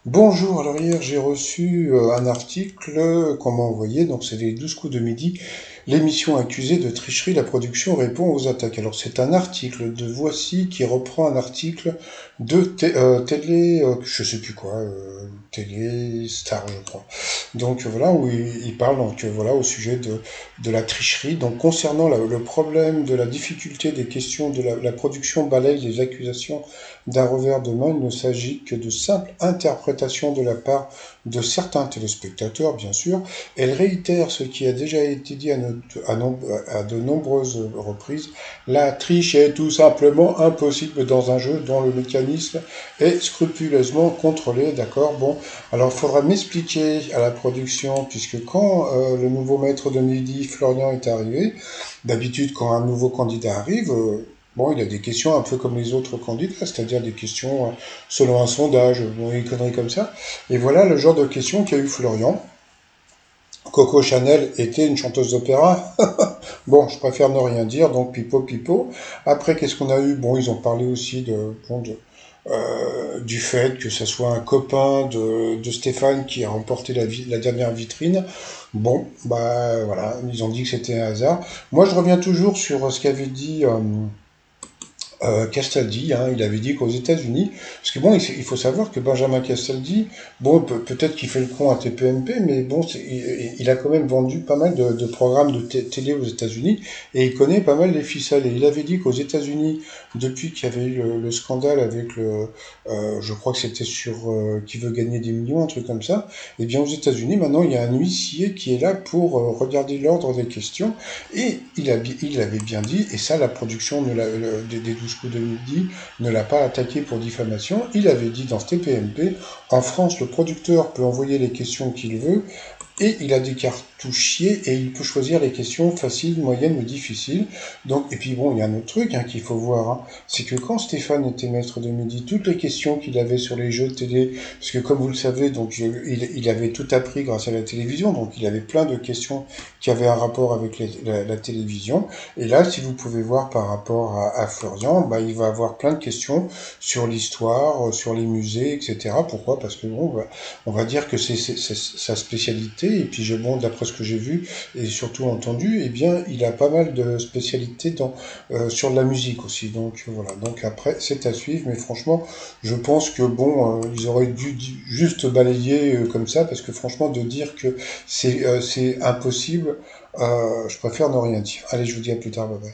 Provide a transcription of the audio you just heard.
Bonjour, alors hier j'ai reçu un article qu'on m'a envoyé, donc c'est les 12 coups de midi, l'émission accusée de tricherie, la production répond aux attaques. Alors c'est un article de Voici qui reprend un article de télé, je sais plus quoi, télé Star je crois. Donc voilà, où il parle donc voilà au sujet de la tricherie. Donc concernant le problème de la difficulté des questions de la production balaye les accusations d'un revers de main, il ne s'agit que de simples interprétations de la part de certains téléspectateurs, bien sûr. Elle réitère ce qui a déjà été dit à de nombreuses reprises. La triche est tout simplement impossible dans un jeu dont le mécanisme est scrupuleusement contrôlé. D'accord. Bon, alors il faudra m'expliquer à la production, puisque quand le nouveau maître de midi, Florian, est arrivé, d'habitude quand un nouveau candidat arrive, bon, il a des questions un peu comme les autres candidats, c'est-à-dire des questions selon un sondage, bon, des conneries comme ça. Et voilà le genre de questions qu'a eu Florian. Coco Chanel était une chanteuse d'opéra. Bon, je préfère ne rien dire, donc pipo pipo. Après, qu'est-ce qu'on a eu? Bon, ils ont parlé aussi du fait que ce soit un copain de Stéphane qui a remporté la dernière vitrine. Bon, bah voilà, ils ont dit que c'était un hasard. Moi, je reviens toujours sur ce qu'avait dit Castaldi, hein, il avait dit qu'aux États-Unis, parce que bon, il faut savoir que Benjamin Castaldi, bon, peut-être qu'il fait le con à TPMP, mais bon, il a quand même vendu pas mal de programmes de télé aux États-Unis et il connaît pas mal les ficelles. Et il avait dit qu'aux États-Unis, depuis qu'il y avait eu le scandale avec je crois que c'était sur qui veut gagner des millions, un truc comme ça, et bien aux États-Unis, maintenant, il y a un huissier qui est là pour regarder l'ordre des questions et il avait bien dit, et ça, la production des 12 coups de midi ne l'a pas attaqué pour diffamation. Il avait dit dans ce TPMP, en France, le producteur peut envoyer les questions qu'il veut, et il a des cartouchiers et il peut choisir les questions faciles, moyennes ou difficiles. Donc, et puis bon, il y a un autre truc qu'il faut voir, hein, c'est que quand Stéphane était maître de midi, toutes les questions qu'il avait sur les jeux de télé, parce que comme vous le savez, donc il avait tout appris grâce à la télévision, donc il avait plein de questions qui avaient un rapport avec la télévision. Et là, si vous pouvez voir par rapport à Florian, bah, il va avoir plein de questions sur l'histoire, sur les musées, etc. Pourquoi? Parce que bon, bah, on va dire que c'est sa spécialité. Et puis, bon, d'après ce que j'ai vu et surtout entendu, eh bien, il a pas mal de spécialités sur de la musique aussi. Donc voilà. Donc après, c'est à suivre. Mais franchement, je pense que bon, ils auraient dû juste balayer comme ça, parce que franchement, de dire que c'est impossible, je préfère ne rien dire. Allez, je vous dis à plus tard. Bye bye.